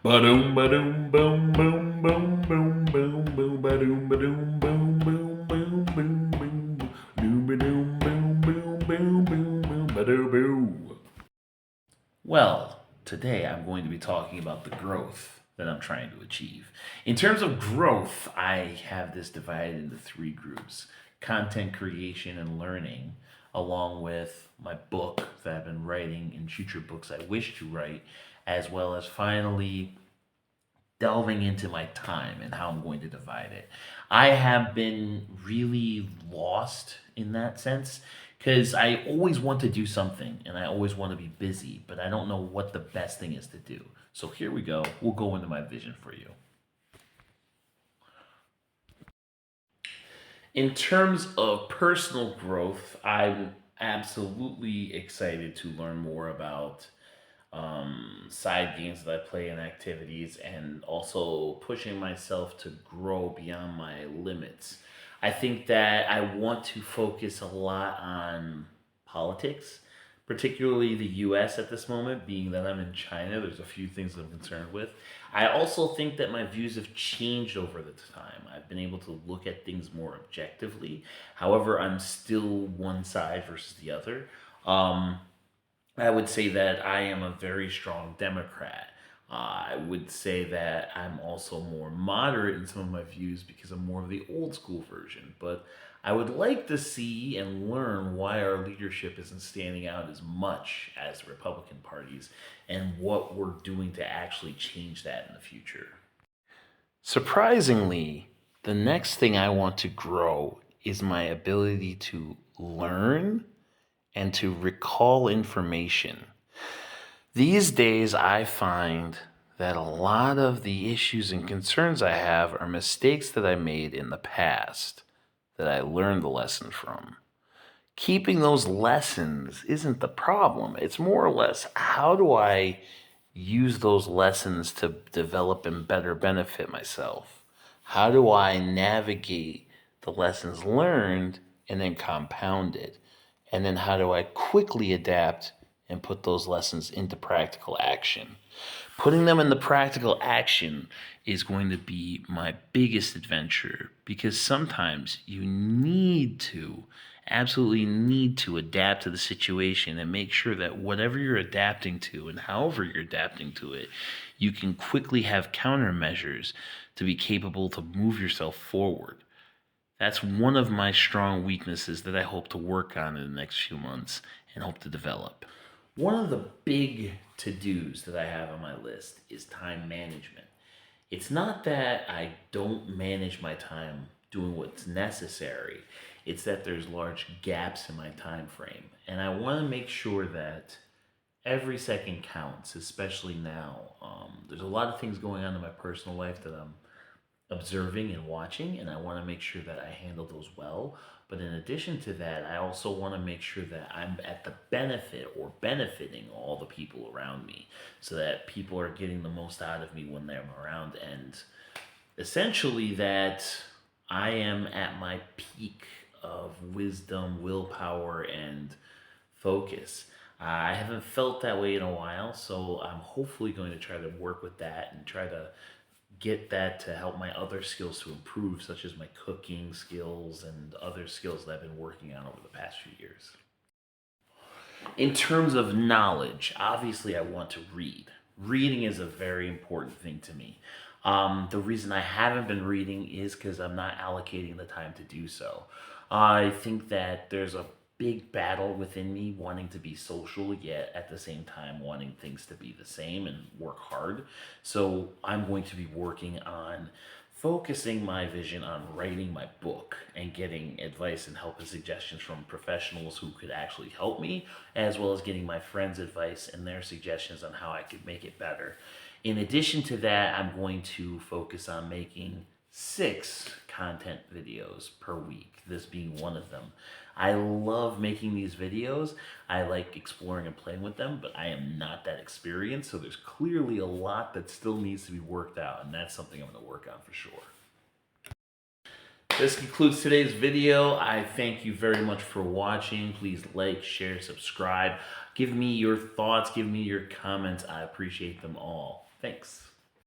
Ba-doom, ba-doom, boom, boom, boom, boom, boom, boom, ba-doom, ba-doom, boom, boom, boom, boom, boom, doom, ba-doom, boom, boom, boom, boom, boom, ba-doo, boo. Well, today I'm going to be talking about the growth that I'm trying to achieve. In terms of growth, I have this divided into three groups: content creation and learning, along with my book that I've been writing and future books I wish to write, as well as finally delving into my time and how I'm going to divide it. I have been really lost in that sense because I always want to do something and I always want to be busy, but I don't know what the best thing is to do. So here we go. We'll go into my vision for you. In terms of personal growth, I'm absolutely excited to learn more about side games that I play and activities, and also pushing myself to grow beyond my limits. I think that I want to focus a lot on politics, particularly the US at this moment, being that I'm in China. There's a few things that I'm concerned with. I also think that my views have changed over the time. I've been able to look at things more objectively. However, I'm still one side versus the other. Um, I would say that I am a very strong Democrat. I would say that I'm also more moderate in some of my views because I'm more of the old school version. But I would like to see and learn why our leadership isn't standing out as much as the Republican parties and what we're doing to actually change that in the future. Surprisingly, the next thing I want to grow is my ability to learn and to recall information. These days, I find that a lot of the issues and concerns I have are mistakes that I made in the past that I learned the lesson from. Keeping those lessons isn't the problem. It's more or less how do I use those lessons to develop and better benefit myself? How do I navigate the lessons learned and then compound it? And then how do I quickly adapt and put those lessons into practical action? Putting them into practical action is going to be my biggest adventure because sometimes you absolutely need to adapt to the situation and make sure that whatever you're adapting to and however you're adapting to it, you can quickly have countermeasures to be capable to move yourself forward. That's one of my strong weaknesses that I hope to work on in the next few months and hope to develop. One of the big to dos that I have on my list is time management. It's not that I don't manage my time doing what's necessary, it's that there's large gaps in my time frame. And I want to make sure that every second counts, especially now. There's a lot of things going on in my personal life that I'm observing and watching, and I want to make sure that I handle those well. But in addition to that, I also want to make sure that I'm at the benefit or benefiting all the people around me so that people are getting the most out of me when they're around, and essentially that I am at my peak of wisdom, willpower, and focus. I haven't felt that way in a while, so I'm hopefully going to try to work with that and try to get that to help my other skills to improve, such as my cooking skills and other skills that I've been working on over the past few years. In terms of knowledge, obviously, I want to read. Reading is a very important thing to me. The reason I haven't been reading is because I'm not allocating the time to do so. I think that there's a big battle within me wanting to be social, yet at the same time wanting things to be the same and work hard. So I'm going to be working on focusing my vision on writing my book and getting advice and help and suggestions from professionals who could actually help me, as well as getting my friends' advice and their suggestions on how I could make it better. In addition to that, I'm going to focus on making 6 content videos per week, this being one of them. I love making these videos. I like exploring and playing with them, but I am not that experienced, so there's clearly a lot that still needs to be worked out, and that's something I'm going to work on for sure. This concludes today's video. I thank you very much for watching. Please like, share, subscribe. Give me your thoughts, give me your comments. I appreciate them all. Thanks.